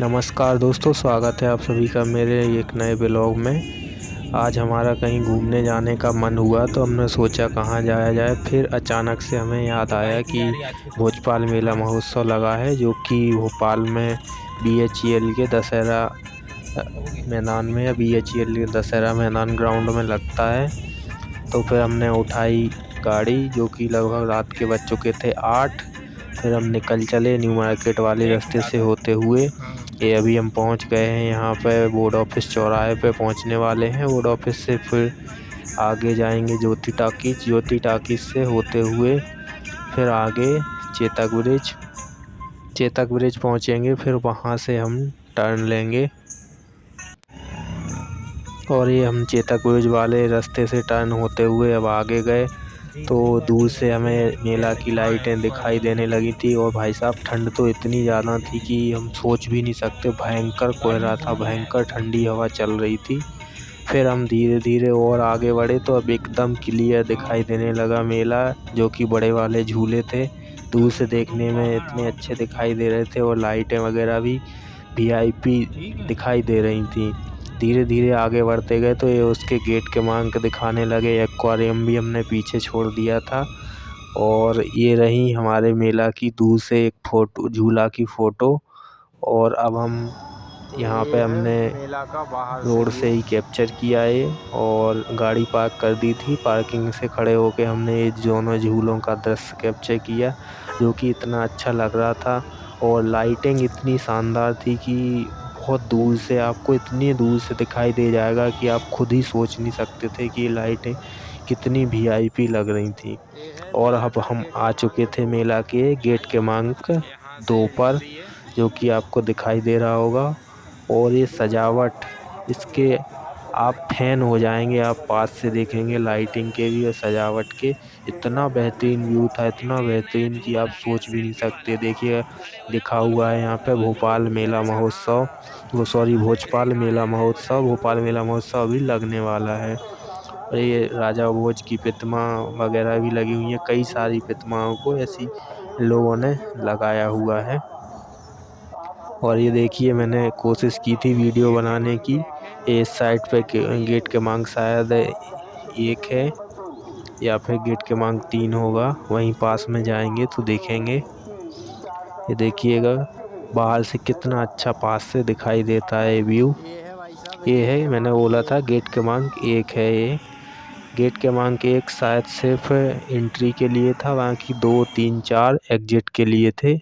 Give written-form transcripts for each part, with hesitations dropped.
नमस्कार दोस्तों, स्वागत है आप सभी का मेरे एक नए ब्लॉग में। आज हमारा कहीं घूमने जाने का मन हुआ तो हमने सोचा कहाँ जाया जाए। फिर अचानक से हमें याद आया कि भोपाल मेला महोत्सव लगा है, जो कि भोपाल में BHEL के दशहरा मैदान में या BHEL के दशहरा मैदान ग्राउंड में लगता है। तो फिर हमने उठाई गाड़ी, जो कि लगभग रात के बज चुके थे 8। फिर हम निकल चले न्यू मार्केट वाले रास्ते से होते हुए। ये अभी हम पहुंच गए हैं यहाँ पे बोर्ड ऑफिस चौराहे पे पहुंचने वाले हैं। बोर्ड ऑफिस से फिर आगे जाएंगे ज्योति टाकीज से होते हुए, फिर आगे चेतक ब्रिज पहुंचेंगे। फिर वहां से हम टर्न लेंगे और ये हम चेतक ब्रिज वाले रास्ते से टर्न होते हुए अब आगे गए तो दूर से हमें मेला की लाइटें दिखाई देने लगी थी। और भाई साहब, ठंड तो इतनी ज़्यादा थी कि हम सोच भी नहीं सकते। भयंकर कोहरा था, भयंकर ठंडी हवा चल रही थी। फिर हम धीरे धीरे और आगे बढ़े तो अब एकदम क्लियर दिखाई देने लगा मेला, जो कि बड़े वाले झूले थे दूर से देखने में इतने अच्छे दिखाई दे रहे थे। और लाइटें वगैरह भी VIP दिखाई दे रही थी। धीरे धीरे आगे बढ़ते गए तो ये उसके गेट के मांग दिखाने लगे। एक्वेरियम भी हमने पीछे छोड़ दिया था। और ये रही हमारे मेला की दूर से एक फ़ोटो, झूला की फ़ोटो। और अब हम यहाँ पे हमने रोड से ही कैप्चर किया है और गाड़ी पार्क कर दी थी। पार्किंग से खड़े होके हमने ये दोनों झूलों का दृश्य कैप्चर किया, जो कि इतना अच्छा लग रहा था। और लाइटिंग इतनी शानदार थी कि बहुत दूर से, आपको इतनी दूर से दिखाई दे जाएगा कि आप खुद ही सोच नहीं सकते थे कि ये लाइटें कितनी VIP लग रही थी। और अब हम आ चुके थे मेला के गेट क्रमांक 2 पर, जो कि आपको दिखाई दे रहा होगा। और ये सजावट, इसके आप फैन हो जाएंगे। आप पास से देखेंगे लाइटिंग के भी और सजावट के। इतना बेहतरीन व्यू था, इतना बेहतरीन कि आप सोच भी नहीं सकते। देखिए, लिखा हुआ है यहाँ पे भोपाल मेला महोत्सव, भोपाल मेला महोत्सव। भोपाल मेला महोत्सव अभी लगने वाला है। और ये राजा भोज की प्रतिमा वगैरह भी लगी हुई है। कई सारी प्रतिमाओं को ऐसी लोगों ने लगाया हुआ है। और ये देखिए, मैंने कोशिश की थी वीडियो बनाने की। इस साइड पे गेट क्रमांक शायद 1 है या फिर गेट क्रमांक 3 होगा। वहीं पास में जाएंगे तो देखेंगे। ये देखिएगा बाहर से कितना अच्छा पास से दिखाई देता है व्यू। ये है, मैंने बोला था गेट क्रमांक 1 है। ये गेट क्रमांक 1 शायद सिर्फ एंट्री के लिए था, बाकी 2, 3, 4 एग्जिट के लिए थे।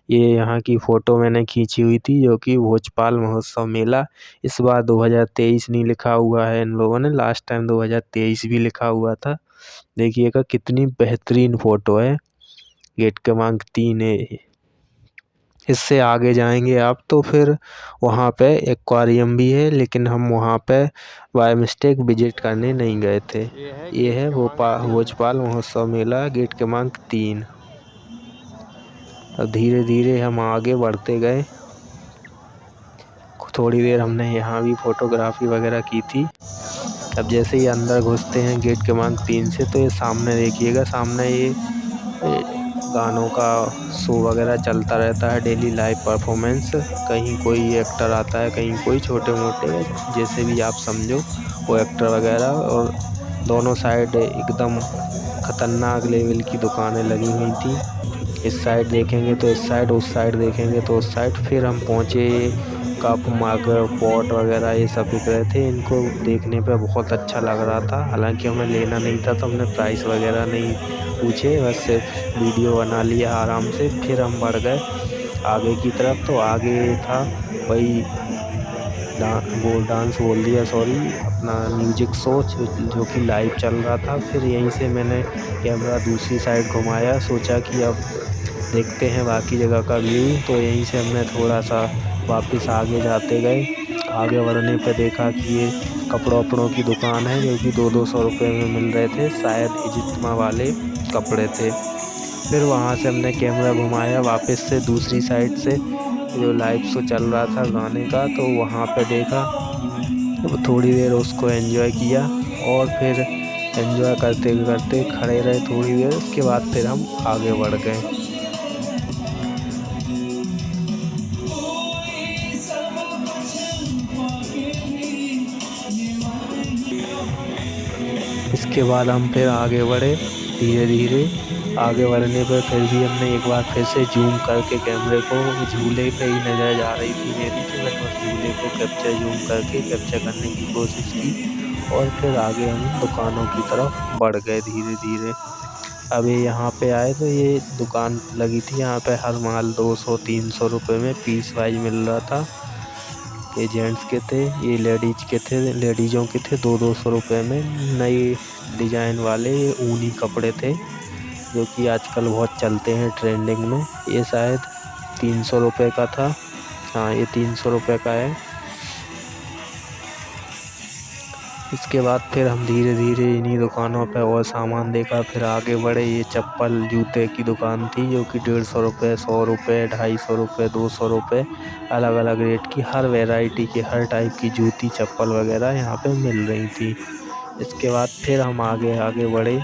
ये यहाँ की फ़ोटो मैंने खींची हुई थी, जो कि भोपाल महोत्सव मेला इस बार 2023 नहीं लिखा हुआ है इन लोगों ने। लास्ट टाइम 2023 भी लिखा हुआ था। देखिएगा कितनी बेहतरीन फ़ोटो है। गेट क्रमांक 3 है। इससे आगे जाएंगे आप तो फिर वहाँ पे एक्वेरियम भी है, लेकिन हम वहाँ पे बाय मिस्टेक विजिट करने नहीं गए थे। ये है भोपाल महोत्सव मेला गेट क्रमांक 3। अब धीरे धीरे हम आगे बढ़ते गए। थोड़ी देर हमने यहाँ भी फोटोग्राफी वगैरह की थी। अब जैसे ही अंदर घुसते हैं गेट क्रमांक 3 से, तो ये सामने देखिएगा, सामने ये गानों का शो वगैरह चलता रहता है, डेली लाइव परफॉर्मेंस। कहीं कोई एक्टर आता है, कहीं कोई छोटे मोटे, जैसे भी आप समझो वो एक्टर वगैरह। और दोनों साइड एकदम खतरनाक लेवल की दुकानें लगी हुई थी। इस साइड देखेंगे तो इस साइड, उस साइड देखेंगे तो उस साइड। फिर हम पहुँचे कप मग पॉट वगैरह, ये सब बिक रहे थे। इनको देखने पे बहुत अच्छा लग रहा था। हालांकि हमें लेना नहीं था तो हमने प्राइस वगैरह नहीं पूछे, बस सिर्फ वीडियो बना लिया आराम से। फिर हम बढ़ गए आगे की तरफ। तो आगे था वही डांस बोल दिया, सॉरी, अपना म्यूजिक शो जो कि लाइव चल रहा था। फिर यहीं से मैंने कैमरा दूसरी साइड घुमाया, सोचा कि अब देखते हैं बाकी जगह का व्यू। तो यहीं से हमने थोड़ा सा वापस आगे जाते गए। आगे बढ़ने पे देखा कि ये कपड़ों की दुकान है, जो कि 200-200 रुपये में मिल रहे थे। शायद इजिप्मा वाले कपड़े थे। फिर वहाँ से हमने कैमरा घुमाया वापस से दूसरी साइड से, जो लाइव शो चल रहा था गाने का, तो वहाँ पे देखा। थोड़ी देर उसको एंजॉय किया और फिर एंजॉय करते करते खड़े रहे थोड़ी देर। उसके बाद फिर हम आगे बढ़ गए। इसके बाद हम फिर आगे बढ़े धीरे धीरे। आगे बढ़ने पर फिर भी हमने एक बार फिर से जूम करके कैमरे को झूले पे ही नज़र जा रही थी मेरी, तो मैंने उस झूले को जूम करके कैप्चर करने की कोशिश की। और फिर आगे हम दुकानों की तरफ बढ़ गए धीरे धीरे। अभी यहाँ पे आए तो ये दुकान लगी थी, यहाँ पे हर माल 200-300 रुपये में पीस वाइज मिल रहा था। ये जेंट्स के थे, ये लेडीज के थे, लेडीज़ों के थे 200-200 रुपये में। नए डिजाइन वाले ये ऊनी कपड़े थे जो कि आजकल बहुत चलते हैं ट्रेंडिंग में। ये शायद 300 रुपये का था। हाँ, ये 300 रुपये का है। इसके बाद फिर हम धीरे धीरे इन्हीं दुकानों पे और सामान देखा, फिर आगे बढ़े। ये चप्पल जूते की दुकान थी जो कि 150 रुपये, 100 रुपये, 250 रुपये, 200 रुपये, अलग अलग रेट की हर वैरायटी की हर टाइप की जूती चप्पल वगैरह यहाँ पे मिल रही थी। इसके बाद फिर हम आगे आगे बढ़े।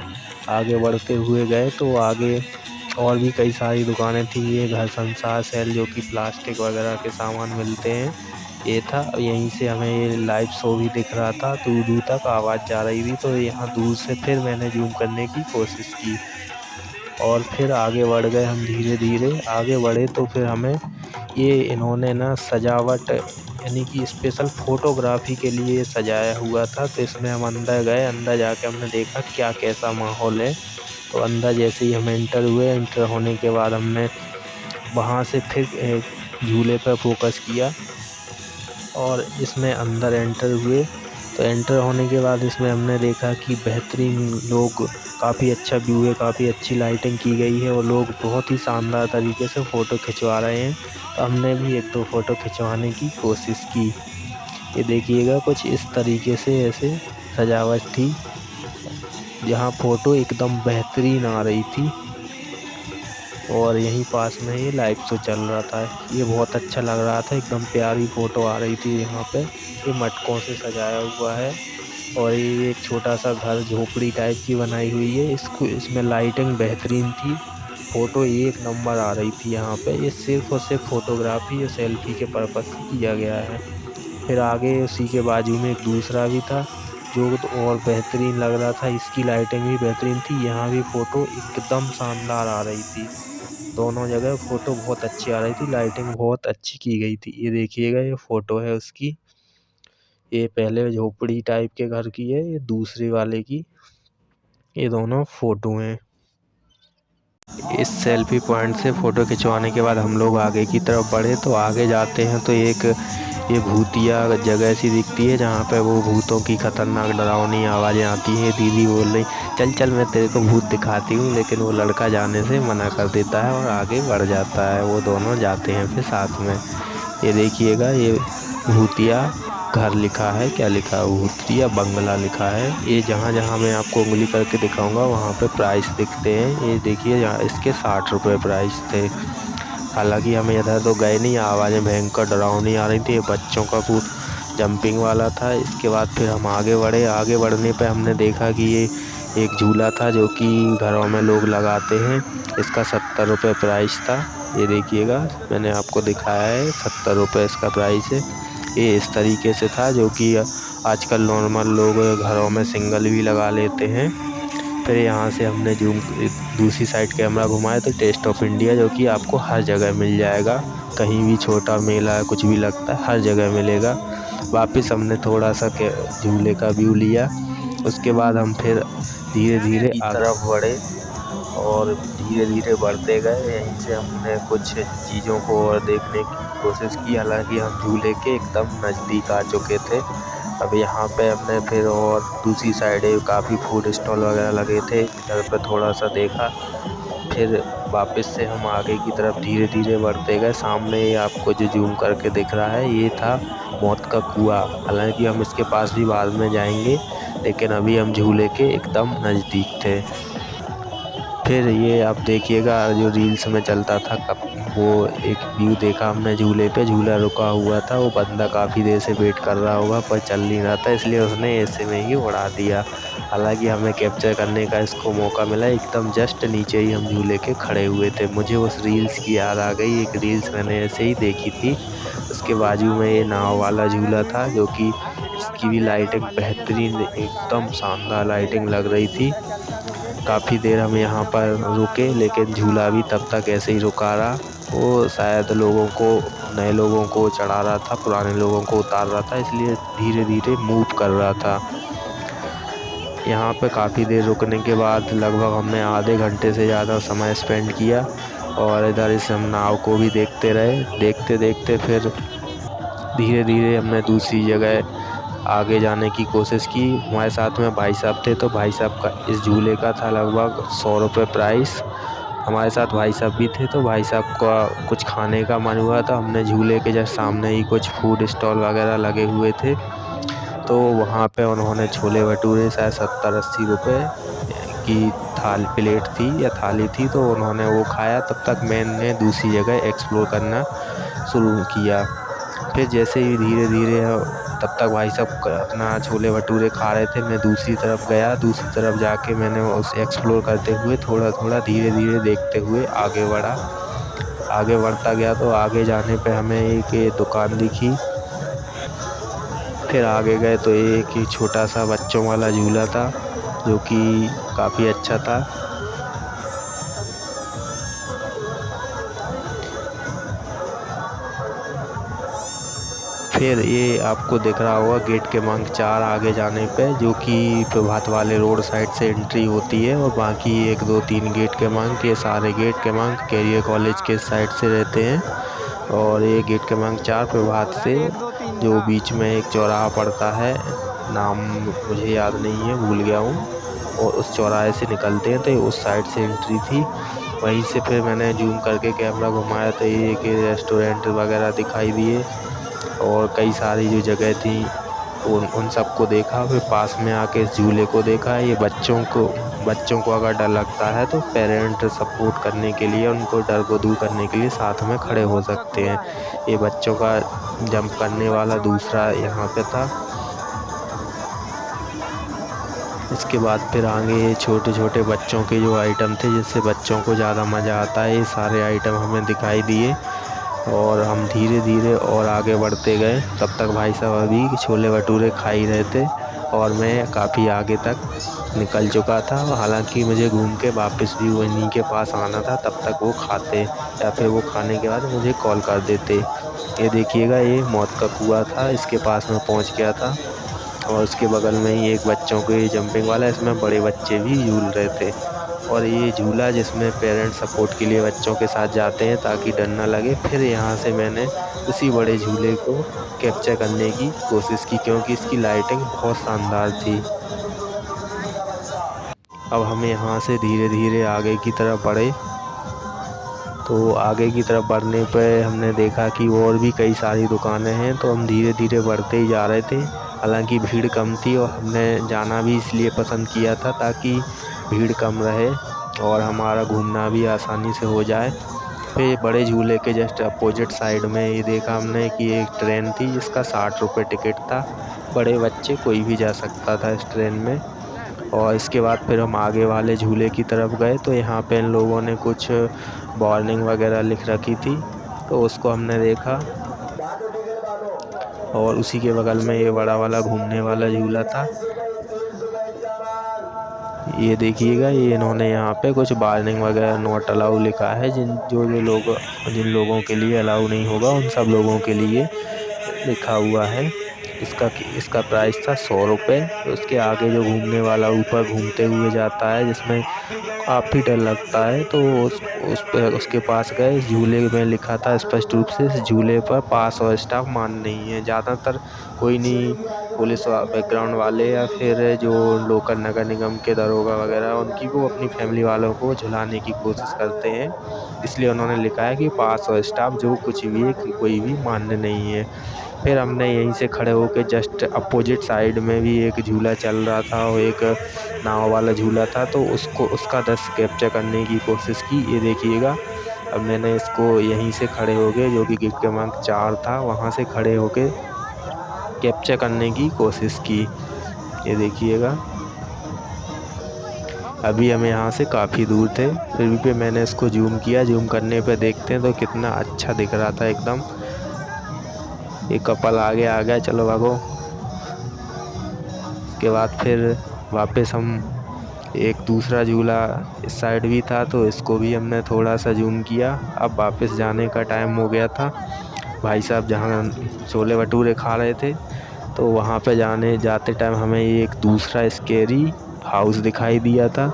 आगे बढ़ते हुए गए तो आगे और भी कई सारी दुकानें थी। ये घर संसार सेल जो कि प्लास्टिक वगैरह के सामान मिलते हैं, ये था। यहीं से हमें ये लाइव शो भी दिख रहा था, दूर दूर तक आवाज़ जा रही थी, तो यहाँ दूर से फिर मैंने जूम करने की कोशिश की। और फिर आगे बढ़ गए हम धीरे धीरे। आगे बढ़े तो फिर हमें ये इन्होंने ना सजावट यानी कि स्पेशल फ़ोटोग्राफी के लिए सजाया हुआ था, तो इसमें हम अंदर गए। अंदर जाके हमने देखा क्या कैसा माहौल है। तो अंदर जैसे ही हम एंटर हुए, एंटर होने के बाद हमने वहाँ से फिर झूले पर फोकस किया और इसमें अंदर एंटर हुए। तो एंटर होने के बाद इसमें हमने देखा कि बेहतरीन लोग, काफ़ी अच्छा व्यू है, काफ़ी अच्छी लाइटिंग की गई है और लोग बहुत ही शानदार तरीके से फ़ोटो खिंचवा रहे हैं। तो हमने भी 1-2 फ़ोटो खिंचवाने की कोशिश की। ये देखिएगा कुछ इस तरीके से ऐसे सजावट थी, जहाँ फ़ोटो एकदम बेहतरीन आ रही थी। और यहीं पास में ये लाइव शो चल रहा था। ये बहुत अच्छा लग रहा था, एकदम प्यारी फ़ोटो आ रही थी यहाँ पे। ये मटकों से सजाया हुआ है और ये एक छोटा सा घर झोपड़ी टाइप की बनाई हुई है। इसमें लाइटिंग बेहतरीन थी, फ़ोटो एक नंबर आ रही थी यहाँ पे। ये सिर्फ़ और सिर्फ फ़ोटोग्राफी और सेल्फ़ी के पर्पज़ से किया गया है। फिर आगे उसी के बाजू में एक दूसरा भी था जो और बेहतरीन लग रहा था, इसकी लाइटिंग भी बेहतरीन थी। यहाँ भी फ़ोटो एकदम शानदार आ रही थी। दोनों जगह फ़ोटो बहुत अच्छी आ रही थी, लाइटिंग बहुत अच्छी की गई थी। ये देखिएगा, ये फ़ोटो है उसकी। ये पहले झोपड़ी टाइप के घर की है, ये दूसरे वाले की। ये दोनों फ़ोटो हैं। इस सेल्फी पॉइंट से फ़ोटो खिंचवाने के बाद हम लोग आगे की तरफ बढ़े। तो आगे जाते हैं तो एक ये भूतिया जगह सी दिखती है जहाँ पे वो भूतों की खतरनाक डरावनी आवाज़ें आती हैं। दीदी बोल रही चल चल मैं तेरे को भूत दिखाती हूँ, लेकिन वो लड़का जाने से मना कर देता है और आगे बढ़ जाता है। वो दोनों जाते हैं फिर साथ में। ये देखिएगा, ये भूतिया घर लिखा है, क्या लिखा है, भूतिया बंगला लिखा है। ये जहाँ जहाँ मैं आपको उंगली करके दिखाऊंगा वहाँ पे प्राइस दिखते हैं। ये देखिए, यहाँ इसके 60 रुपये प्राइस थे। हालांकि हमें इधर तो गए नहीं, आवाज़ें भयंकर डरावनी आ रही थी। ये बच्चों का कुछ जंपिंग वाला था। इसके बाद फिर हम आगे बढ़े। आगे बढ़ने पे हमने देखा कि ये एक झूला था जो कि घरों में लोग लगाते हैं। इसका 70 रुपये प्राइस था। ये देखिएगा, मैंने आपको दिखाया है, 70 रुपये इसका प्राइस है। ये इस तरीके से था जो कि आजकल नॉर्मल लोग घरों में सिंगल भी लगा लेते हैं। फिर यहाँ से हमने दूसरी साइड कैमरा घुमाया तो टेस्ट ऑफ इंडिया जो कि आपको हर जगह मिल जाएगा। कहीं भी छोटा मेला कुछ भी लगता है हर जगह मिलेगा। वापस हमने थोड़ा सा झूले का व्यू लिया। उसके बाद हम फिर धीरे धीरे तरफ बढ़े और धीरे धीरे बढ़ते गए। यहीं से हमने कुछ चीज़ों को और देखने की कोशिश की। हालांकि हम झूले के एकदम नज़दीक आ चुके थे। अब यहाँ पे हमने फिर और दूसरी साइड काफ़ी फूड स्टॉल वगैरह लगे थे, इधर पे थोड़ा सा देखा। फिर वापस से हम आगे की तरफ धीरे धीरे बढ़ते गए। सामने आपको जो जूम करके दिख रहा है ये था मौत का कुआं। हालांकि हम इसके पास भी बाद में जाएंगे, लेकिन अभी हम झूले के एकदम नज़दीक थे। फिर ये आप देखिएगा, जो रील्स में चलता था वो एक व्यू देखा हमने झूले पे। झूला रुका हुआ था, वो बंदा काफ़ी देर से वेट कर रहा होगा पर चल नहीं रहा था, इसलिए उसने ऐसे में ही उड़ा दिया। हालांकि हमें कैप्चर करने का इसको मौका मिला, एकदम जस्ट नीचे ही हम झूले के खड़े हुए थे। मुझे उस रील्स की याद आ गई, एक रील्स मैंने ऐसे ही देखी थी। उसके बाजू में ये नाव वाला झूला था जो कि की भी लाइटिंग बेहतरीन, एकदम शानदार लाइटिंग लग रही थी। काफ़ी देर हम यहाँ पर रुके, लेकिन झूला भी तब तक ऐसे ही रुका रहा। वो शायद नए लोगों को चढ़ा रहा था, पुराने लोगों को उतार रहा था, इसलिए धीरे धीरे मूव कर रहा था। यहाँ पे काफ़ी देर रुकने के बाद लगभग हमने आधे घंटे से ज़्यादा समय स्पेंड किया और इधर इस हम नाव को भी देखते रहे। देखते देखते फिर धीरे धीरे हमने दूसरी जगह आगे जाने की कोशिश की। हमारे साथ में भाई साहब थे, तो भाई साहब का इस झूले का था लगभग 100 रुपये प्राइस। हमारे साथ भाई साहब भी थे, तो भाई साहब का कुछ खाने का मन हुआ, तो हमने झूले के जस्ट सामने ही कुछ फूड स्टॉल वगैरह लगे हुए थे, तो वहाँ पे उन्होंने छोले भटूरे शायद 70-80 रुपये की प्लेट थी या थाली थी, तो उन्होंने वो खाया। तब तक मैंने दूसरी जगह एक्सप्लोर करना शुरू किया। फिर जैसे ही धीरे धीरे तब तक भाई साहब अपना छोले भटूरे खा रहे थे, मैं दूसरी तरफ गया। दूसरी तरफ जाके मैंने उसे एक्सप्लोर करते हुए थोड़ा थोड़ा धीरे धीरे देखते हुए आगे बढ़ा। आगे बढ़ता गया तो आगे जाने पे हमें एक दुकान दिखी। फिर आगे गए तो एक छोटा सा बच्चों वाला झूला था, जो कि काफ़ी अच्छा था। फिर ये आपको दिख रहा होगा गेट क्रमांक 4 आगे जाने पे, जो कि प्रभात वाले रोड साइड से एंट्री होती है, और बाकी 1 2 3 गेट क्रमांक, ये सारे गेट क्रमांक कैरियर कॉलेज के साइड से रहते हैं। और ये गेट क्रमांक 4 प्रभात से, जो बीच में एक चौराहा पड़ता है, नाम मुझे याद नहीं है, भूल गया हूँ, और उस चौराहे से निकलते हैं, तो उस साइड से एंट्री थी। वहीं से फिर मैंने जूम करके कैमरा घुमाया तो ये कि रेस्टोरेंट वगैरह दिखाई दिए और कई सारी जो जगह थी उन सबको देखा। फिर पास में आके इस झूले को देखा। ये बच्चों को अगर डर लगता है तो पेरेंट सपोर्ट करने के लिए, उनको डर को दूर करने के लिए साथ में खड़े हो सकते हैं। ये बच्चों का जंप करने वाला दूसरा यहाँ पे था। इसके बाद फिर आगे छोटे छोटे बच्चों के जो आइटम थे, जिससे बच्चों को ज़्यादा मज़ा आता है, ये सारे आइटम हमें दिखाई दिए और हम धीरे धीरे और आगे बढ़ते गए। तब तक भाई साहब अभी छोले भटूरे खा ही रहे थे और मैं काफ़ी आगे तक निकल चुका था। हालांकि मुझे घूम के वापस भी उन्हीं के पास आना था, तब तक वो खाते या फिर वो खाने के बाद मुझे कॉल कर देते। ये देखिएगा, ये मौत का कुआं था, इसके पास में पहुंच गया था और उसके बगल में ही एक बच्चों के जंपिंग वाला, इसमें बड़े बच्चे भी झूल रहे थे। और ये झूला जिसमें पेरेंट सपोर्ट के लिए बच्चों के साथ जाते हैं ताकि डर ना लगे। फिर यहाँ से मैंने उसी बड़े झूले को कैप्चर करने की कोशिश की, क्योंकि इसकी लाइटिंग बहुत शानदार थी। अब हम यहाँ से धीरे धीरे आगे की तरफ बढ़े, तो आगे की तरफ बढ़ने पर हमने देखा कि और भी कई सारी दुकानें हैं, तो हम धीरे धीरे बढ़ते ही जा रहे थे। हालांकि भीड़ कम थी और हमने जाना भी इसलिए पसंद किया था ताकि भीड़ कम रहे और हमारा घूमना भी आसानी से हो जाए। फिर बड़े झूले के जस्ट अपोजिट साइड में ये देखा हमने कि एक ट्रेन थी जिसका 60 रुपये टिकट था। बड़े बच्चे कोई भी जा सकता था इस ट्रेन में। और इसके बाद फिर हम आगे वाले झूले की तरफ गए, तो यहाँ पे इन लोगों ने कुछ वार्निंग वगैरह लिख रखी थी, तो उसको हमने देखा। और उसी के बगल में ये बड़ा वाला घूमने वाला झूला था। ये देखिएगा, ये इन्होंने यहाँ पे कुछ वार्निंग वगैरह नॉट अलाउ लिखा है। जिन लोगों के लिए अलाउ नहीं होगा उन सब लोगों के लिए लिखा हुआ है। इसका प्राइस था 100 रुपये। उसके आगे जो घूमने वाला ऊपर घूमते हुए जाता है, जिसमें काफ़ी डर लगता है, तो उसके पास गए। इस झूले में लिखा था स्पष्ट रूप से, इस झूले पर पास और स्टाफ मान नहीं है। ज़्यादातर कोई नहीं, पुलिस बैकग्राउंड वाले या फिर जो लोकल नगर निगम के दरोगा वगैरह, उनकी वो अपनी फैमिली वालों को झुलाने की कोशिश करते हैं, इसलिए उन्होंने लिखा है कि पास और स्टाफ जो कुछ भी है, कोई भी मान्य नहीं है। फिर हमने यहीं से खड़े होकर जस्ट अपोजिट साइड में भी एक झूला चल रहा था और एक नाव वाला झूला था, तो उसका दृश्य कैप्चर करने की कोशिश की। ये देखिएगा, अब मैंने इसको यहीं से खड़े हो गए, जो कि गेट क्रमांक 4 था, वहाँ से खड़े होके कैप्चर करने की कोशिश की। ये देखिएगा, अभी हम यहाँ से काफ़ी दूर थे, फिर भी मैंने इसको जूम किया। जूम करने पे देखते हैं तो कितना अच्छा दिख रहा था एकदम। एक कपल आगे आ गया, चलो भागो। उसके बाद फिर वापस हम एक दूसरा झूला इस साइड भी था तो इसको भी हमने थोड़ा सा जूम किया। अब वापस जाने का टाइम हो गया था। भाई साहब जहाँ छोले भटूरे खा रहे थे तो वहाँ पे जाते टाइम हमें एक दूसरा स्केरी हाउस दिखाई दिया था।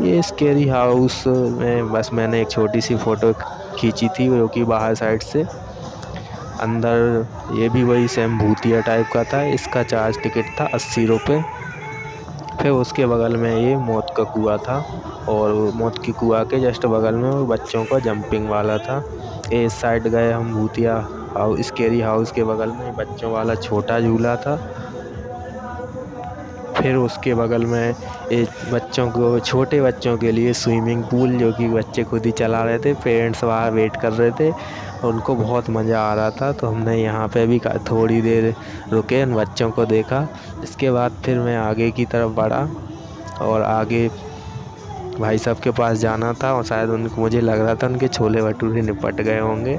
ये स्केरी हाउस में बस मैंने एक छोटी सी फ़ोटो खींची थी जो कि बाहर साइड से। अंदर ये भी वही सेम भूतिया टाइप का था। इसका चार्ज टिकट था 80 रुपये। फिर उसके बगल में ये मौत का कुआं था और मौत के कुआं के जस्ट बगल में वो बच्चों का जंपिंग वाला था। इस साइड गए हम भूतिया हाउस स्केरी हाउस के बगल में बच्चों वाला छोटा झूला था। फिर उसके बगल में एक छोटे बच्चों के लिए स्विमिंग पूल जो कि बच्चे खुद ही चला रहे थे। पेरेंट्स बाहर वेट कर रहे थे, उनको बहुत मज़ा आ रहा था तो हमने यहाँ पे भी थोड़ी देर रुके, उन बच्चों को देखा। इसके बाद फिर मैं आगे की तरफ बढ़ा और आगे भाई साहब के पास जाना था और शायद मुझे लग रहा था उनके छोले भटूरे निपट गए होंगे।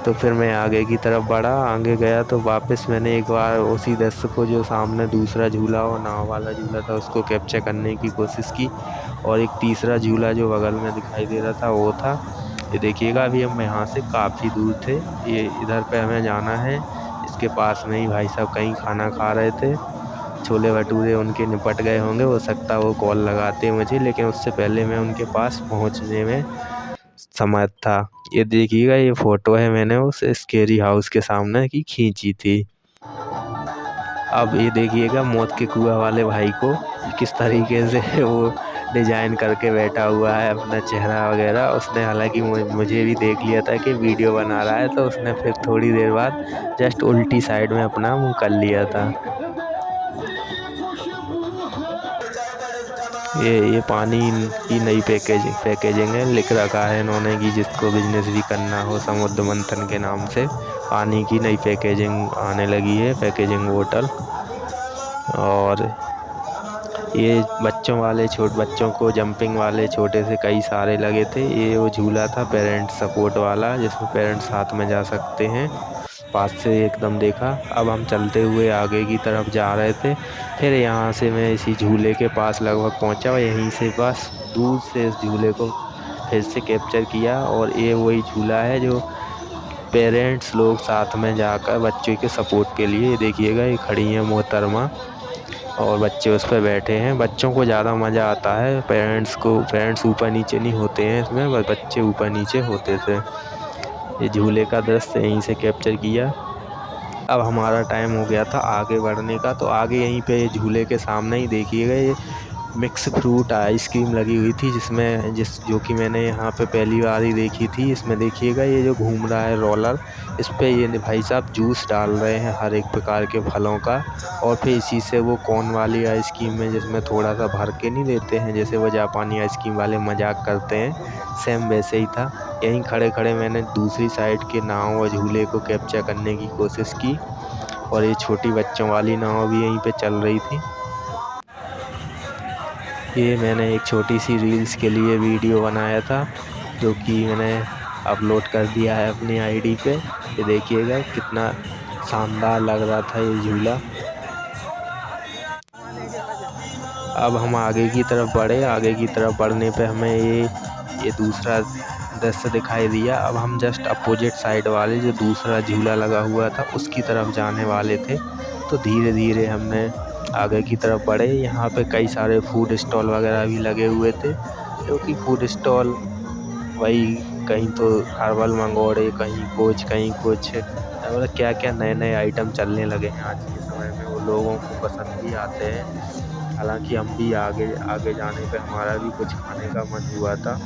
तो फिर मैं आगे की तरफ बढ़ा, आगे गया तो वापस मैंने एक बार उसी दृश्य को जो सामने दूसरा झूला और नाव वाला झूला था उसको कैप्चर करने की कोशिश की। और एक तीसरा झूला जो बगल में दिखाई दे रहा था वो था। ये देखिएगा अभी हम यहाँ से काफ़ी दूर थे, ये इधर पे हमें जाना है। इसके पास में ही भाई साहब कहीं खाना खा रहे थे, छोले भटूरे उनके निपट गए होंगे, हो सकता वो कॉल लगाते मुझे, लेकिन उससे पहले मैं उनके पास पहुंचने में समर्थ था। ये देखिएगा ये फ़ोटो है मैंने उस स्केरी हाउस के सामने की खींची थी। अब ये देखिएगा मौत के कुआं वाले भाई को किस तरीके से वो डिजाइन करके बैठा हुआ है अपना चेहरा वगैरह। उसने हालांकि मुझे भी देख लिया था कि वीडियो बना रहा है, तो उसने फिर थोड़ी देर बाद जस्ट उल्टी साइड में अपना मुँह कर लिया था। ये पानी की नई पैकेजिंग है, लिख रखा है इन्होंने कि जिसको बिजनेस भी करना हो समुद्र मंथन के नाम से पानी की नई पैकेजिंग आने लगी है, पैकेजिंग बोतल। और ये बच्चों को जंपिंग वाले छोटे से कई सारे लगे थे। ये वो झूला था पेरेंट्स सपोर्ट वाला जिसमें पेरेंट्स साथ में जा सकते हैं, पास से एकदम देखा। अब हम चलते हुए आगे की तरफ जा रहे थे। फिर यहाँ से मैं इसी झूले के पास लगभग पहुँचा और यहीं से बस दूर से इस झूले को फिर से कैप्चर किया। और ये वही झूला है जो पेरेंट्स लोग साथ में जाकर बच्चे के सपोर्ट के लिए, देखिएगा ये खड़ी हैं मोहतरमा और बच्चे उस पर बैठे हैं। बच्चों को ज़्यादा मज़ा आता है, पेरेंट्स ऊपर नीचे नहीं होते हैं इसमें, बस बच्चे ऊपर नीचे होते थे। ये झूले का दृश्य यहीं से कैप्चर किया। अब हमारा टाइम हो गया था आगे बढ़ने का, तो आगे यहीं पे झूले के सामने ही देखिएगा ये मिक्स फ्रूट आइसक्रीम लगी हुई थी जो कि मैंने यहाँ पे पहली बार ही देखी थी। इसमें देखिएगा ये जो घूम रहा है रोलर, इस पे ये भाई साहब जूस डाल रहे हैं हर एक प्रकार के फलों का। और फिर इसी से वो कोन वाली आइसक्रीम में जिसमें थोड़ा सा भर के नहीं देते हैं जैसे वो जापानी आइसक्रीम वाले मजाक करते हैं, सेम वैसे ही था। यहीं खड़े खड़े मैंने दूसरी साइड के नाव और झूले को कैप्चर करने की कोशिश की और ये छोटी बच्चों वाली नाव भी यहीं पे चल रही थी। ये मैंने एक छोटी सी रील्स के लिए वीडियो बनाया था जो कि मैंने अपलोड कर दिया है अपनी आईडी पे। ये देखिएगा कितना शानदार लग रहा था ये झूला। अब हम आगे की तरफ बढ़े, आगे की तरफ बढ़ने पे हमें ये दूसरा दृश्य दिखाई दिया। अब हम जस्ट अपोजिट साइड वाले जो दूसरा झूला लगा हुआ था उसकी तरफ जाने वाले थे, तो धीरे धीरे हमने आगे की तरफ बढ़े। यहाँ पे कई सारे फूड स्टॉल वगैरह भी लगे हुए थे, जो कि फूड स्टॉल वही कहीं तो हर्बल मंगोड़े, कहीं कुछ मतलब क्या क्या नए नए आइटम चलने लगे हैं आज के समय में, वो लोगों को पसंद भी आते हैं। हालांकि हम भी आगे जाने पे हमारा भी कुछ खाने का मन हुआ था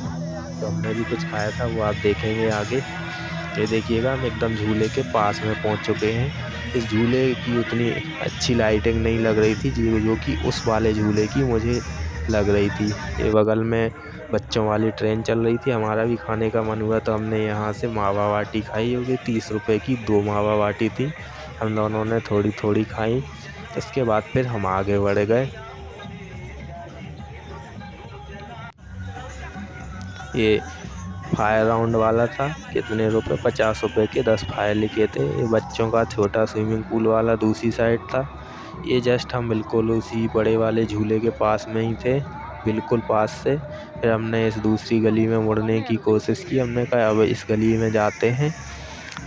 तो हमने भी कुछ खाया था, वो आप देखेंगे आगे। ये देखिएगा हम एकदम झूले के पास में पहुंच चुके हैं। इस झूले की उतनी अच्छी लाइटिंग नहीं लग रही थी जो कि उस वाले झूले की मुझे लग रही थी। ये बगल में बच्चों वाली ट्रेन चल रही थी, हमारा भी खाने का मन हुआ तो हमने यहाँ से मावा बाटी खाई, जो कि 30 रुपये की 2 मावा बाटी थी। हम दोनों ने थोड़ी थोड़ी खाई। इसके बाद फिर हम आगे बढ़ गए। ये फायर राउंड वाला था, कितने रुपए, 50 रुपये के 10 फायर लिखे थे। ये बच्चों का छोटा स्विमिंग पूल वाला दूसरी साइड था। ये जस्ट हम बिल्कुल उसी बड़े वाले झूले के पास में ही थे, बिल्कुल पास से। फिर हमने इस दूसरी गली में मुड़ने की कोशिश की, हमने कहा अब इस गली में जाते हैं।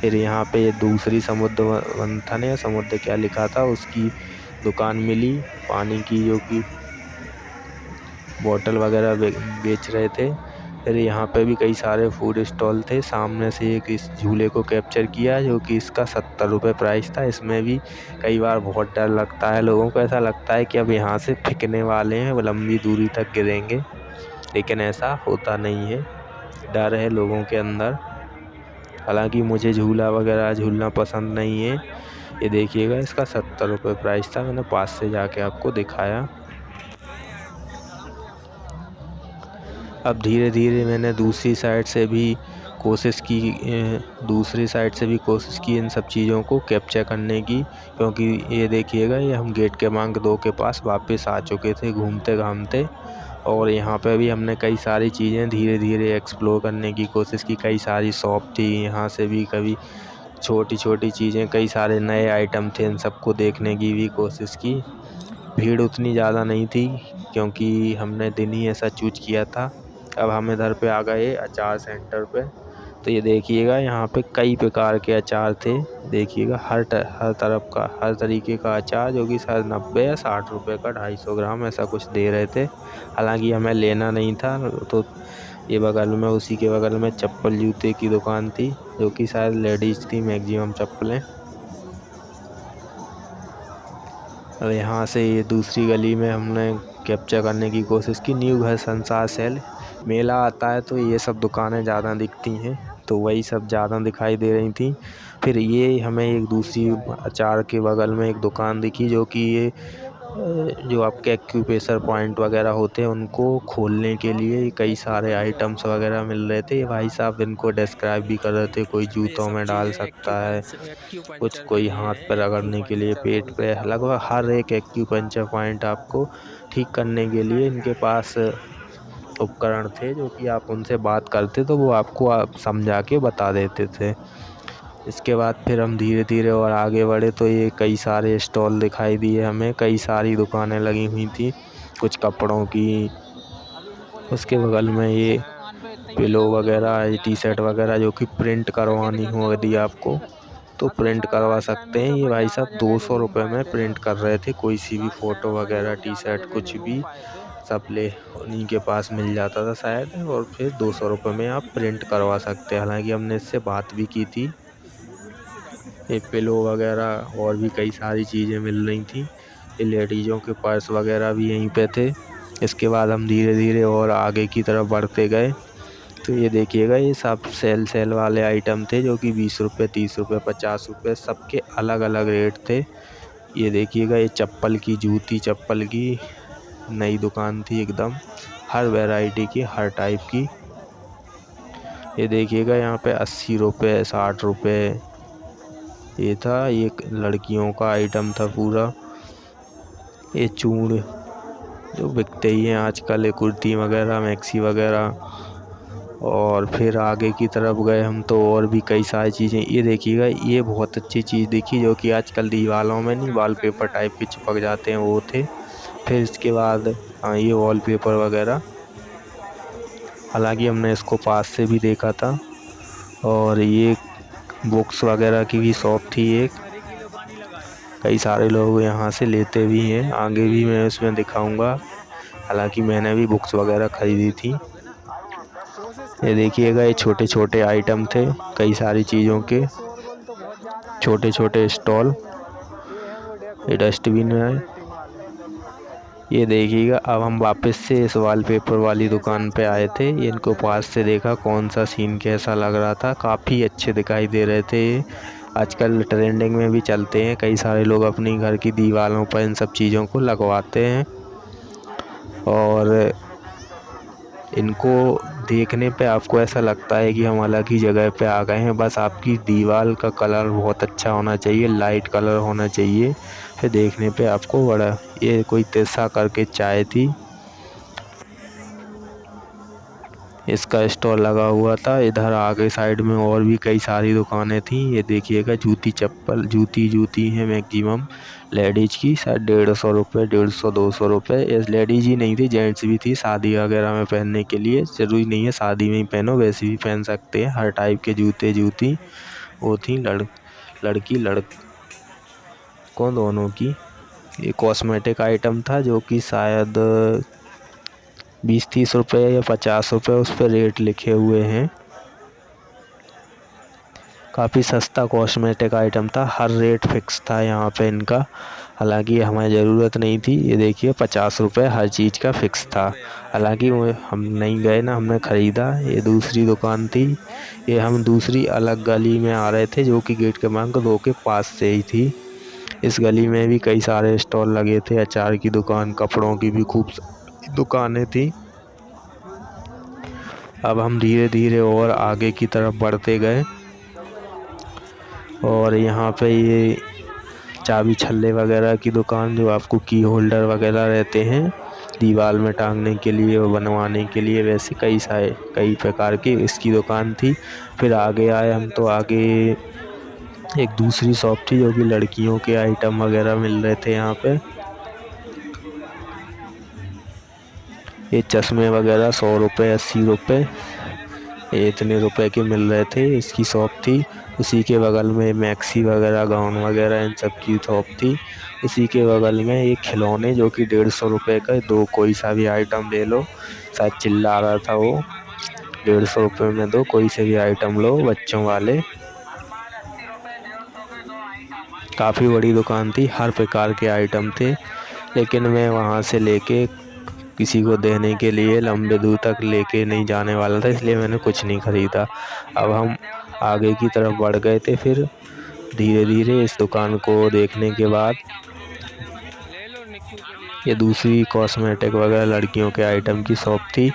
फिर यहाँ पे दूसरी समुद्र मंथन या समुद्र क्या लिखा था उसकी दुकान मिली पानी की, जो कि बोतल वगैरह बेच रहे थे। फिर यहाँ पे भी कई सारे फूड स्टॉल थे। सामने से एक इस झूले को कैप्चर किया, जो कि इसका 70 रुपये प्राइस था। इसमें भी कई बार बहुत डर लगता है, लोगों को ऐसा लगता है कि अब यहाँ से फेंकने वाले हैं, वो लंबी दूरी तक गिरेंगे, लेकिन ऐसा होता नहीं है। डर है लोगों के अंदर। हालांकि मुझे झूला वगैरह झूलना पसंद नहीं है। ये देखिएगा, इसका 70 रुपये प्राइस था। मैंने पास से जाके आपको दिखाया। अब धीरे धीरे मैंने दूसरी साइड से भी कोशिश की इन सब चीज़ों को कैप्चर करने की, क्योंकि ये देखिएगा, ये हम गेट क्रमांक 2 के पास वापस आ चुके थे घूमते घामते। और यहाँ पे भी हमने कई सारी चीज़ें धीरे धीरे एक्सप्लोर करने की कोशिश की। कई सारी शॉप थी, यहाँ से भी कभी छोटी छोटी चीज़ें, कई सारे नए आइटम थे, इन सबको देखने की भी कोशिश की। भीड़ उतनी ज़्यादा नहीं थी, क्योंकि हमने दिन ही ऐसा चूज किया था। अब हम इधर पे आ गए अचार सेंटर पे। तो ये देखिएगा, यहाँ पे कई प्रकार के अचार थे। देखिएगा, हर तरफ का, हर तरीके का अचार, जो कि शायद 90 या 60 रुपये का 250 ग्राम ऐसा कुछ दे रहे थे। हालांकि हमें लेना नहीं था। तो ये बगल में, उसी के बगल में चप्पल जूते की दुकान थी, जो कि शायद लेडीज़ थी मैक्सिमम चप्पलें। और यहाँ से ये दूसरी गली में हमने कैप्चर करने की कोशिश की। न्यू घर संसार सेल मेला आता है तो ये सब दुकानें ज़्यादा दिखती हैं, तो वही सब ज़्यादा दिखाई दे रही थी। फिर ये हमें एक दूसरी अचार के बगल में एक दुकान दिखी, जो कि ये जो आपके एक्यूप्रेशर पॉइंट वगैरह होते हैं उनको खोलने के लिए कई सारे आइटम्स वगैरह मिल रहे थे। भाई साहब इनको डिस्क्राइब भी कर रहे थे, कोई जूतों में डाल सकता है, कुछ कोई हाथ पर रगड़ने के लिए, पेट पे, लगभग हर एक एक्यूपंक्चर पॉइंट आपको ठीक करने के लिए इनके पास उपकरण थे, जो कि आप उनसे बात करते तो वो आपको समझा के बता देते थे। इसके बाद फिर हम धीरे धीरे और आगे बढ़े तो ये कई सारे स्टॉल दिखाई दिए हमें, कई सारी दुकानें लगी हुई थी कुछ कपड़ों की। उसके बगल में ये पिलो वगैरह, टी शर्ट वगैरह, जो कि प्रिंट करवानी हो यदि आपको तो प्रिंट करवा सकते हैं। ये भाई साहब 200 रुपये में प्रिंट कर रहे थे, कोई सी भी फ़ोटो वगैरह, टी शर्ट, कुछ भी सब ले उन्हीं के पास मिल जाता था शायद। और फिर 200 रुपये में आप प्रिंट करवा सकते हैं। हालांकि हमने इससे बात भी की थी। ये पिलो वगैरह और भी कई सारी चीज़ें मिल रही थी। ये लेडीज़ों के पर्स वगैरह भी यहीं पे थे। इसके बाद हम धीरे धीरे और आगे की तरफ बढ़ते गए। तो ये देखिएगा, ये सब सेल वाले आइटम थे, जो कि 20 रुपये, 30 रुपये, 50 रुपये, सबके अलग अलग रेट थे। ये देखिएगा, ये चप्पल की, जूती चप्पल की नई दुकान थी एकदम, हर वैरायटी की, हर टाइप की। ये देखिएगा, यहाँ पे 80 रुपये, 60 रुपये ये था। ये लड़कियों का आइटम था पूरा। ये चूड़ जो बिकते ही हैं आजकल, कुर्ती वगैरह, मैक्सी वगैरह। और फिर आगे की तरफ गए हम तो और भी कई सारी चीज़ें। ये देखिएगा, ये बहुत अच्छी चीज़ दिखी, जो कि आजकल दीवारों में नहीं वॉलपेपर टाइप के चिपक जाते हैं, वो थे। फिर इसके बाद ये वॉलपेपर वगैरह, हालांकि हमने इसको पास से भी देखा था। और ये बुक्स वगैरह की भी शॉप थी एक, कई सारे लोग यहाँ से लेते भी हैं, आगे भी मैं इसमें दिखाऊंगा। हालांकि मैंने भी बुक्स वगैरह ख़रीदी थी। ये देखिएगा, ये छोटे छोटे आइटम थे, कई सारी चीज़ों के छोटे छोटे स्टॉल। ये डस्टबिन है। ये देखिएगा, अब हम वापस से इस वॉलपेपर वाली दुकान पे आए थे। इनको पास से देखा, कौन सा सीन कैसा लग रहा था, काफ़ी अच्छे दिखाई दे रहे थे। आजकल ट्रेंडिंग में भी चलते हैं, कई सारे लोग अपनी घर की दीवारों पर इन सब चीज़ों को लगवाते हैं। और इनको देखने पे आपको ऐसा लगता है कि हम अलग ही जगह पे आ गए हैं। बस आपकी दीवार का कलर बहुत अच्छा होना चाहिए, लाइट कलर होना चाहिए, फिर देखने पे आपको बड़ा। ये कोई तिरसा करके चाय थी। इसका स्टॉल लगा हुआ था। इधर आगे साइड में और भी कई सारी दुकानें थी। ये देखिएगा जूती चप्पल जूती हैं मैक्सिमम लेडीज की, शायद 150 रुपये, 150 200 रुपये। ये लेडीज ही नहीं थी, जेंट्स भी थी शादी वगैरह में पहनने के लिए। ज़रूरी नहीं है शादी में ही पहनो, वैसे भी पहन सकते हैं। हर टाइप के जूती वो थी लड़की लड़कों दोनों की। ये कॉस्मेटिक आइटम था जो कि शायद 20-30 रुपये या 50 रुपये उस पर रेट लिखे हुए हैं। काफ़ी सस्ता कॉस्मेटिक आइटम था, हर रेट फिक्स था यहाँ पे इनका। हालांकि हमें ज़रूरत नहीं थी। ये देखिए 50 रुपये हर चीज़ का फिक्स था। हालांकि हम नहीं गए ना, हमने ख़रीदा। ये दूसरी दुकान थी। ये हम दूसरी अलग गली में आ रहे थे जो कि गेट क्रमांक 2 के पास से ही थी। इस गली में भी कई सारे स्टॉल लगे थे, अचार की दुकान, कपड़ों की भी खूब दुकानें थी। अब हम धीरे धीरे और आगे की तरफ बढ़ते गए और यहाँ पे ये चाबी छल्ले वगैरह की दुकान, जो आपको की होल्डर वगैरह रहते हैं दीवार में टांगने के लिए और बनवाने के लिए, वैसे कई प्रकार की इसकी दुकान थी। फिर आगे आए हम तो आगे एक दूसरी शॉप थी जो कि लड़कियों के आइटम वगैरह मिल रहे थे यहाँ पे। ये चश्मे वगैरह 100 रुपये, 80 रुपये, ये इतने रुपए के मिल रहे थे। इसकी शॉप थी। उसी के बगल में मैक्सी वगैरह, गाउन वगैरह, इन सब की शॉप थी। उसी के बगल में एक खिलौने जो कि 150 रुपये का, दो कोई सा भी आइटम ले लो। शायद चिल्ला रहा था वो, 150 रुपये में दो कोई से भी आइटम लो, बच्चों वाले। काफ़ी बड़ी दुकान थी, हर प्रकार के आइटम थे। लेकिन मैं वहाँ से लेके किसी को देने के लिए लंबे दूर तक लेके नहीं जाने वाला था, इसलिए मैंने कुछ नहीं ख़रीदा। अब हम आगे की तरफ बढ़ गए थे। फिर धीरे धीरे इस दुकान को देखने के बाद ये दूसरी कॉस्मेटिक वगैरह लड़कियों के आइटम की शॉप थी।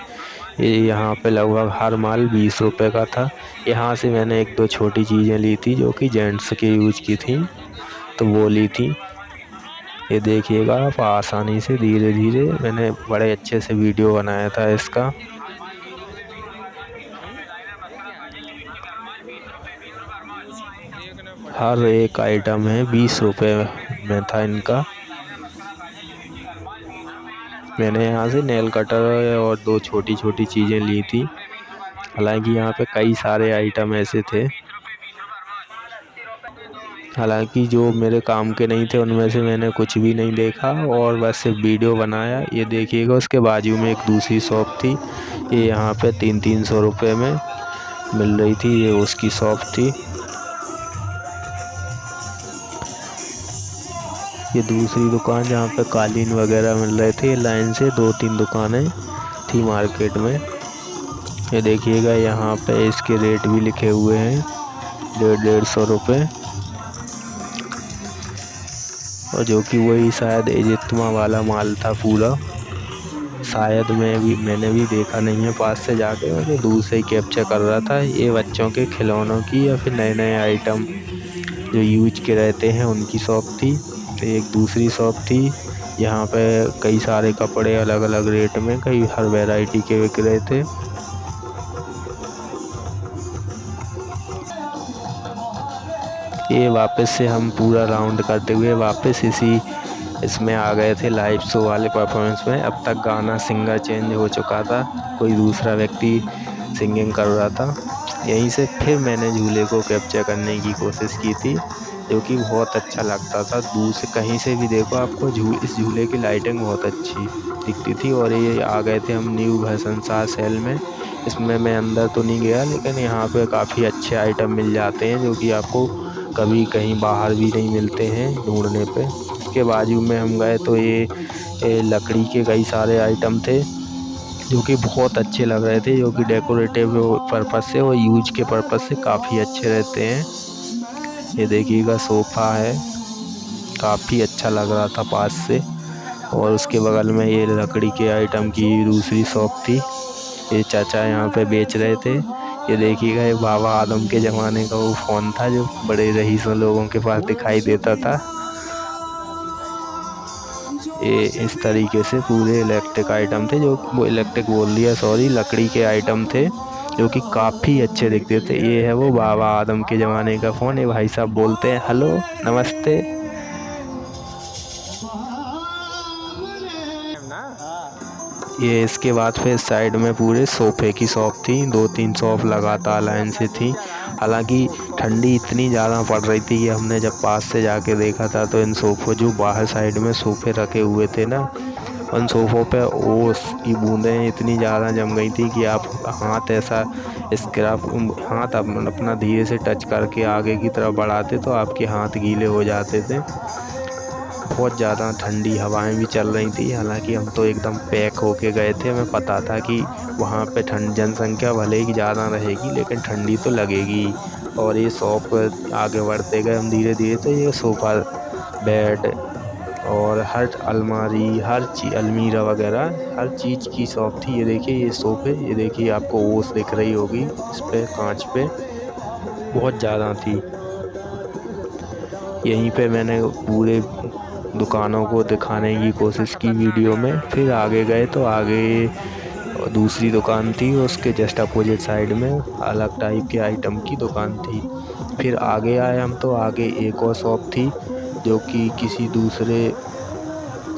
ये यहाँ पे लगभग हर माल 20 रुपये का था। यहाँ से मैंने एक दो छोटी चीज़ें ली थी जो कि जेंट्स के यूज की थी, तो वो ली थी। ये देखिएगा आप आसानी से धीरे धीरे, मैंने बड़े अच्छे से वीडियो बनाया था इसका। हर एक आइटम है 20 रुपये में था इनका। मैंने यहाँ से नेल कटर और दो छोटी छोटी चीज़ें ली थी। हालांकि यहाँ पे कई सारे आइटम ऐसे थे, हालांकि जो मेरे काम के नहीं थे उनमें से मैंने कुछ भी नहीं देखा और बस सिर्फ वीडियो बनाया। ये देखिएगा उसके बाजू में एक दूसरी शॉप थी। ये यहाँ पे 300 रुपये में मिल रही थी, ये उसकी शॉप थी। ये दूसरी दुकान जहाँ पे कालीन वगैरह मिल रहे थे। लाइन से 2-3 दुकानें थी मार्केट में। ये देखिएगा यहाँ पे इसके रेट भी लिखे हुए हैं, 150 रुपये, और जो कि वही शायद एजित्मा वाला माल था पूरा। शायद मैंने भी देखा नहीं है पास से जाके, मैं तो दूर से ही कैप्चर कर रहा था। ये बच्चों के खिलौनों की या फिर नए नए आइटम जो यूज के रहते हैं उनकी शॉप थी। एक दूसरी शॉप थी, यहाँ पे कई सारे कपड़े अलग अलग रेट में हर वैरायटी के बिक रहे थे। ये वापस से हम पूरा राउंड करते हुए वापस इसमें आ गए थे, लाइव शो वाले परफॉर्मेंस में। अब तक गाना सिंगर चेंज हो चुका था, कोई दूसरा व्यक्ति सिंगिंग कर रहा था। यहीं से फिर मैंने झूले को कैप्चर करने की कोशिश की थी, जो कि बहुत अच्छा लगता था। दूर से कहीं से भी देखो आपको इस झूले की लाइटिंग बहुत अच्छी दिखती थी। और ये आ गए थे हम न्यू भैसनसार सेल में। इसमें मैं अंदर तो नहीं गया, लेकिन यहाँ पे काफ़ी अच्छे आइटम मिल जाते हैं जो कि आपको कभी कहीं बाहर भी नहीं मिलते हैं ढूंढने पे। इसके बाजू में हम गए तो ये लकड़ी के कई सारे आइटम थे जो कि बहुत अच्छे लग रहे थे, जो कि डेकोरेटिव पर्पज़ से और यूज के पर्पज़ से काफ़ी अच्छे रहते हैं। ये देखिएगा सोफ़ा है, काफ़ी अच्छा लग रहा था पास से। और उसके बगल में ये लकड़ी के आइटम की दूसरी शॉप थी। ये चाचा यहाँ पे बेच रहे थे। ये देखिएगा ये बाबा आदम के ज़माने का वो फ़ोन था जो बड़े रईसों लोगों के पास दिखाई देता था। ये इस तरीके से पूरे इलेक्ट्रिक आइटम थे, जो वो इलेक्ट्रिक बोल दिया सॉरी, लकड़ी के आइटम थे जो कि काफ़ी अच्छे दिखते थे। ये है वो बाबा आदम के ज़माने का फ़ोन। ये भाई साहब बोलते हैं हेलो नमस्ते। ये इसके बाद फिर साइड में पूरे सोफ़े की शॉप थी, 2-3 शॉप लगातार लाइन से थी। हालांकि ठंडी इतनी ज़्यादा पड़ रही थी कि हमने जब पास से जाके देखा था तो इन सोफ़ों जो बाहर साइड में सोफ़े रखे हुए थे ना, उन सोफ़ों पे ओस की बूंदें इतनी ज़्यादा जम गई थी कि आप हाथ ऐसा स्क्रैप हाथ अपना धीरे से टच करके आगे की तरफ बढ़ाते तो आपके हाथ गीले हो जाते थे। बहुत ज़्यादा ठंडी हवाएं भी चल रही थी। हालांकि हम तो एकदम पैक होके गए थे, हमें पता था कि वहाँ पे जनसंख्या भले ही ज़्यादा रहेगी लेकिन ठंडी तो लगेगी। और ये शॉप आगे बढ़ते गए हम धीरे धीरे, तो ये सोफ़ा, बेड और हर अलमारी, हर चीज़, अलमीरा वगैरह हर चीज़ की शॉप थी। ये देखिए ये सोफ़े, ये देखिए आपको ओस दिख रही होगी इस पे, कांच पे बहुत ज़्यादा थी। यहीं पे मैंने पूरे दुकानों को दिखाने की कोशिश की वीडियो में। फिर आगे गए तो आगे दूसरी दुकान थी, उसके जस्ट अपोजिट साइड में अलग टाइप के आइटम की दुकान थी। फिर आगे आए हम तो आगे एक और शॉप थी जो कि किसी दूसरे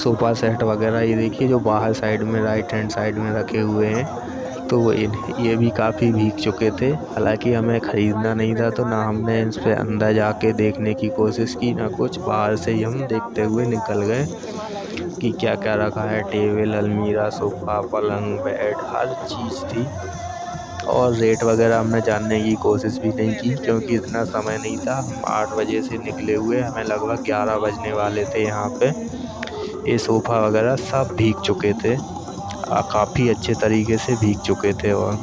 सोफ़ा सेट वगैरह, ये देखिए जो बाहर साइड में राइट हैंड साइड में रखे हुए हैं, तो वो ये भी काफ़ी भीग चुके थे। हालांकि हमें ख़रीदना नहीं था तो ना हमने इस पे अंदर जाके देखने की कोशिश की ना कुछ, बाहर से ही हम देखते हुए निकल गए कि क्या क्या रखा है। टेबल, अलमीरा, सोफ़ा, पलंग, बेड, हर चीज़ थी। और रेट वगैरह हमने जानने की कोशिश भी नहीं की क्योंकि इतना समय नहीं था। हम 8 बजे से निकले हुए, हमें लगभग 11 बजने वाले थे। यहाँ पे ये सोफ़ा वगैरह सब भीग चुके थे, काफ़ी अच्छे तरीके से भीग चुके थे। और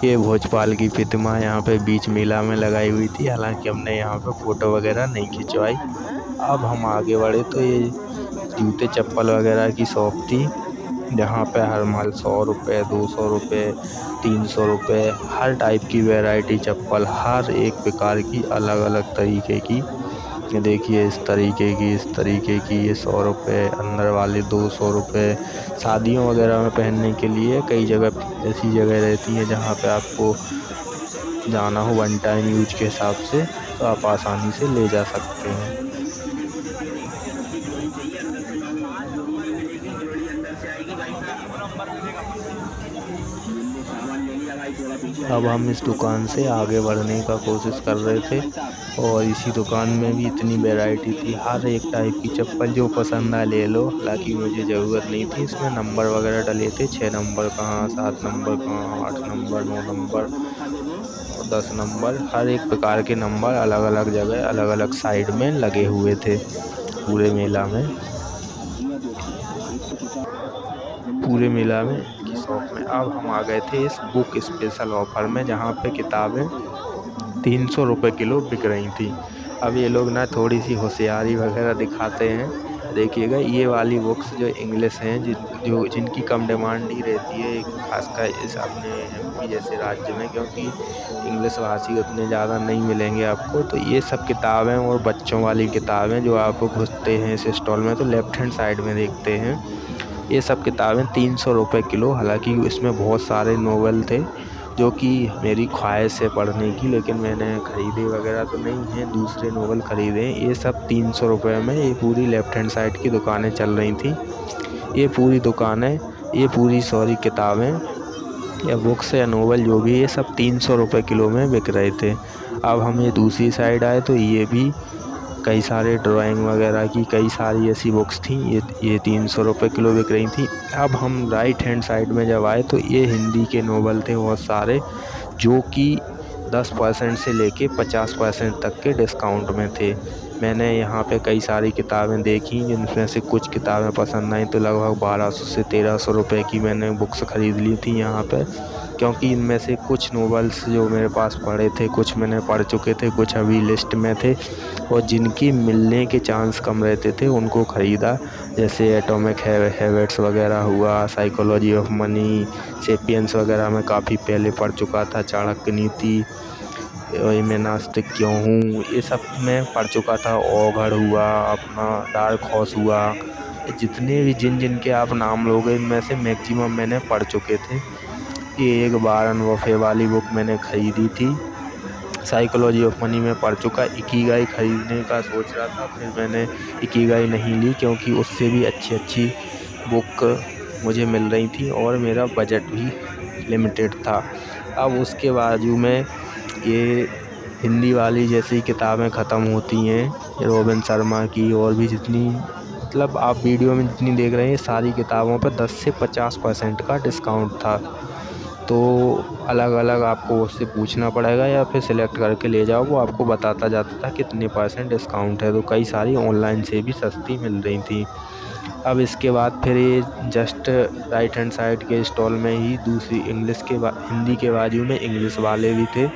ये भोजपाल की प्रतिमा यहाँ पे बीच मेला में लगाई हुई थी। हालांकि हमने यहाँ पे फ़ोटो वगैरह नहीं खिंचवाई। अब हम आगे बढ़े तो ये जूते चप्पल वगैरह की शॉप थी, जहाँ पे हर माल 100 रुपये, 200 रुपये, 300 रुपये, हर टाइप की वैरायटी चप्पल, हर एक प्रकार की अलग अलग तरीके की। ये देखिए इस तरीके की ये 100 रुपये, अंदर वाले 200 रुपये। शादियों वगैरह में पहनने के लिए कई जगह ऐसी जगह रहती हैं जहाँ पे आपको जाना हो वन टाइम यूज के हिसाब से, तो आप आसानी से ले जा सकते हैं। अब हम इस दुकान से आगे बढ़ने का कोशिश कर रहे थे और इसी दुकान में भी इतनी वैरायटी थी, हर एक टाइप की चप्पल, जो पसंद आए ले लो। हालांकि मुझे ज़रूरत नहीं थी, इसमें नंबर वगैरह डले थे, 6 नंबर कहाँ, 7 नंबर कहाँ, 8 नंबर, 9 नंबर और 10 नंबर, हर एक प्रकार के नंबर अलग अलग जगह अलग अलग साइड में लगे हुए थे पूरे मेला में। की शॉप में अब हम आ गए थे इस बुक स्पेशल ऑफ़र में, जहाँ पे किताबें 300 रुपये किलो बिक रही थी। अब ये लोग ना थोड़ी सी होशियारी वगैरह दिखाते हैं। देखिएगा ये वाली बुक्स जो इंग्लिश हैं, जिनकी कम डिमांड नहीं रहती है, खासकर इस अपने एमपी जैसे राज्य में, क्योंकि इंग्लिश भाषी उतने ज़्यादा नहीं मिलेंगे आपको। तो ये सब किताबें और बच्चों वाली किताबें जो आप घुसते हैं इस स्टॉल में तो लेफ्ट हैंड साइड में देखते हैं, ये सब किताबें 300 रुपये किलो। हालांकि इसमें बहुत सारे नोवेल थे जो कि मेरी ख्वाहिश है पढ़ने की, लेकिन मैंने ख़रीदे वगैरह तो नहीं हैं, दूसरे नोवेल ख़रीदे। ये सब 300 रुपये में ये पूरी लेफ़्ट हैंड साइड की दुकानें चल रही थी। ये पूरी किताबें या बुक्स या नोवेल जो भी, ये सब 300 रुपये किलो में बिक रहे थे। अब हम ये दूसरी साइड आए तो ये भी कई सारे ड्राइंग वगैरह की कई सारी ऐसी बुक्स थी, ये 300 रुपये किलो बिक रही थी। अब हम राइट हैंड साइड में जब आए तो ये हिंदी के नोवेल थे बहुत सारे, जो कि 10% से लेके 50% तक के डिस्काउंट में थे। मैंने यहाँ पे कई सारी किताबें देखी, जिनमें से कुछ किताबें पसंद आई, तो लगभग 1200 से 1300 रुपये की मैंने बुक्स ख़रीद ली थी यहाँ पे। क्योंकि इनमें से कुछ नोवेल्स जो मेरे पास पढ़े थे, कुछ मैंने पढ़ चुके थे, कुछ अभी लिस्ट में थे, और जिनकी मिलने के चांस कम रहते थे उनको ख़रीदा। जैसे एटॉमिक हैबिट्स वगैरह हुआ, साइकोलॉजी ऑफ मनी, सेपियंस वगैरह मैं काफ़ी पहले पढ़ चुका था, चाणक्य नीति, मैं नास्तिक क्यों हूँ, ये सब मैं पढ़ चुका था। ओघड़ हुआ, अपना डार्क हॉर्स हुआ, जितने भी जिन के आप नाम लोगे इनमें से मैक्सिमम मैंने पढ़ चुके थे। ये एक वारेन बफे वाली बुक मैंने ख़रीदी थी। साइकोलॉजी ऑफ मनी में पढ़ चुका। इकिगाई ख़रीदने का सोच रहा था, फिर मैंने इकिगाई नहीं ली क्योंकि उससे भी अच्छी बुक मुझे मिल रही थी और मेरा बजट भी लिमिटेड था। अब उसके बाजू में ये हिंदी वाली जैसी किताबें ख़त्म होती हैं, रोबिन शर्मा की और भी जितनी, मतलब आप वीडियो में जितनी देख रहे हैं सारी किताबों पर 10 से 50% का डिस्काउंट था। तो अलग अलग आपको उससे पूछना पड़ेगा या फिर सिलेक्ट करके ले जाओ, वो आपको बताता जाता था कितने % डिस्काउंट है। तो कई सारी ऑनलाइन से भी सस्ती मिल रही थी। अब इसके बाद फिर ये जस्ट राइट हैंड साइड के स्टॉल में ही दूसरी हिंदी के बाजू में इंग्लिश वाले भी थे,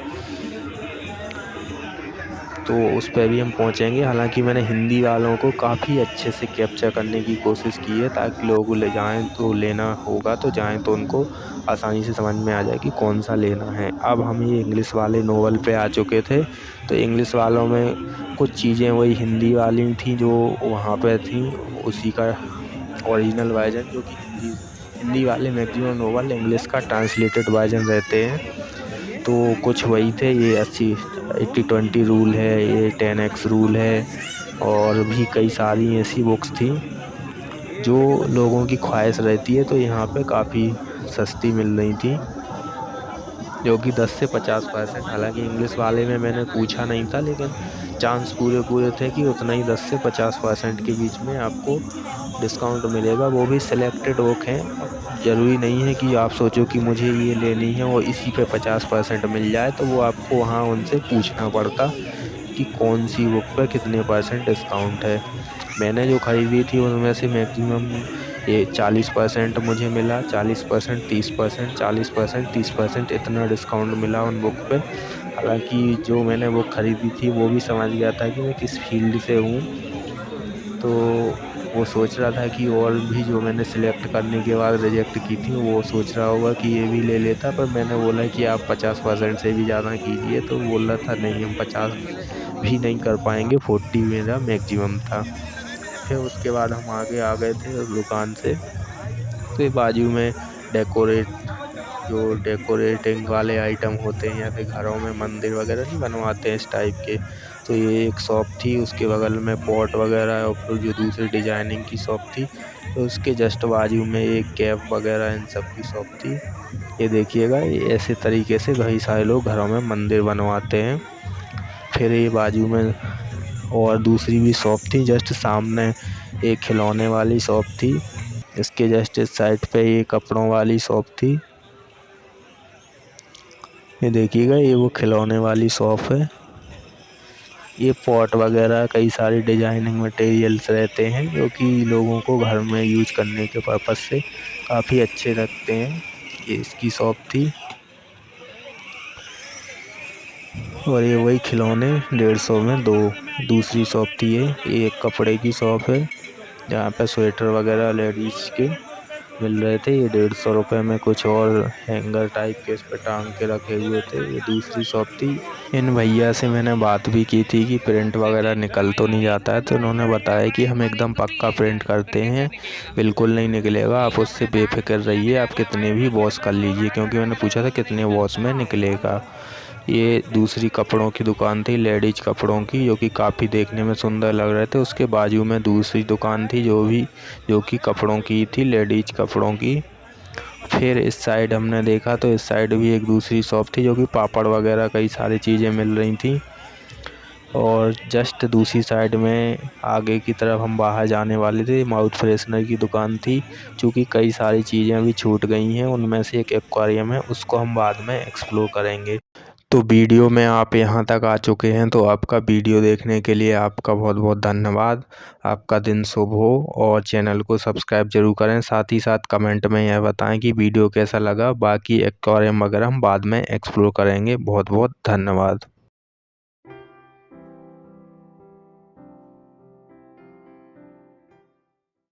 तो उस पर भी हम पहुंचेंगे। हालांकि मैंने हिंदी वालों को काफ़ी अच्छे से कैप्चर करने की कोशिश की है ताकि लोग ले जाएं, तो लेना होगा तो जाएं तो उनको आसानी से समझ में आ जाए कि कौन सा लेना है। अब हम ये इंग्लिश वाले नोवेल पे आ चुके थे, तो इंग्लिश वालों में कुछ चीज़ें वही हिंदी वाली थी जो वहाँ पर थी, उसी का ओरिजिनल वर्जन, जो कि हिंदी वाले मैक्सिमम नोवेल इंग्लिश का ट्रांसलेटेड वर्जन रहते हैं, तो कुछ वही थे। ये 80-20 रूल है, ये 10x रूल है, और भी कई सारी ऐसी बुक्स थी जो लोगों की ख्वाहिश रहती है, तो यहाँ पे काफ़ी सस्ती मिल रही थी, जो कि 10 से 50%। हालांकि इंग्लिश वाले में मैंने पूछा नहीं था, लेकिन चांस पूरे थे कि उतना ही 10 से 50% के बीच में आपको डिस्काउंट मिलेगा। वो भी सिलेक्टेड बुक हैं, ज़रूरी नहीं है कि आप सोचो कि मुझे ये लेनी है और इसी पे 50% मिल जाए, तो वो आपको वहाँ उनसे पूछना पड़ता कि कौन सी बुक पे कितने % डिस्काउंट है। मैंने जो ख़रीदी थी उनमें से मैक्सिमम ये 40% मुझे मिला, 40%, 30%, 40%, 30% इतना डिस्काउंट मिला उन बुक पे। हालांकि जो मैंने बुक ख़रीदी थी वो भी समझ गया था कि मैं किस फील्ड से हूँ, तो वो सोच रहा था कि और भी जो मैंने सिलेक्ट करने के बाद रिजेक्ट की थी वो सोच रहा होगा कि ये भी ले लेता, पर मैंने बोला कि आप 50% से भी ज़्यादा कीजिए, तो बोल रहा था नहीं हम 50 भी नहीं कर पाएंगे, 40 मेरा मैक्सिमम था। फिर उसके बाद हम आगे आ गए थे उस दुकान से, तो ये बाजू में डेकोरेटिंग वाले आइटम होते हैं या फिर घरों में मंदिर वगैरह नहीं बनवाते हैं इस टाइप के, तो ये एक शॉप थी। उसके बगल में पॉट वगैरह और फिर जो दूसरी डिजाइनिंग की शॉप थी, तो उसके जस्ट बाजू में एक कैप वगैरह इन सब की शॉप थी। ये देखिएगा, ये ऐसे तरीके से कई सारे लोग घरों में मंदिर बनवाते हैं। फिर ये बाजू में और दूसरी भी शॉप थी, जस्ट सामने एक खिलौने वाली शॉप थी, इसके जस्ट इस साइड पे ये कपड़ों वाली शॉप थी। ये देखिएगा, ये वो खिलौने वाली शॉप है। ये पॉट वगैरह कई सारे डिजाइनिंग मटेरियल्स रहते हैं जो कि लोगों को घर में यूज करने के पर्पज़ से काफ़ी अच्छे लगते हैं। ये इसकी शॉप थी, और ये वही खिलौने 150 में 2। दूसरी शॉप थी ये एक कपड़े की शॉप है जहाँ पे स्वेटर वगैरह लेडीज़ के मिल रहे थे। ये 150 रुपये में कुछ और हैंगर टाइप के इस पर टांग के रखे हुए थे। ये दूसरी शॉप थी। इन भैया से मैंने बात भी की थी कि प्रिंट वगैरह निकल तो नहीं जाता है, तो उन्होंने बताया कि हम एकदम पक्का प्रिंट करते हैं, बिल्कुल नहीं निकलेगा, आप उससे बेफिक्र रहिए, आप कितने भी वॉश कर लीजिए। क्योंकि मैंने पूछा था कितने वॉश में निकलेगा। ये दूसरी कपड़ों की दुकान थी, लेडीज कपड़ों की, जो कि काफ़ी देखने में सुंदर लग रहे थे। उसके बाजू में दूसरी दुकान थी जो कि कपड़ों की थी, लेडीज कपड़ों की। फिर इस साइड हमने देखा तो इस साइड भी एक दूसरी शॉप थी जो कि पापड़ वगैरह कई सारी चीज़ें मिल रही थी। और जस्ट दूसरी साइड में आगे की तरफ हम बाहर जाने वाले थे, माउथ फ्रेशनर की दुकान थी। चूँकि कई सारी चीज़ें अभी छूट गई हैं, उनमें से एक एक्वेरियम है, उसको हम बाद में एक्सप्लोर करेंगे। तो वीडियो में आप यहाँ तक आ चुके हैं, तो आपका वीडियो देखने के लिए आपका बहुत बहुत धन्यवाद। आपका दिन शुभ हो, और चैनल को सब्सक्राइब जरूर करें। साथ ही साथ कमेंट में यह बताएं कि वीडियो कैसा लगा। बाकी एक्वेरियम वगैरह हम बाद में एक्सप्लोर करेंगे। बहुत बहुत धन्यवाद।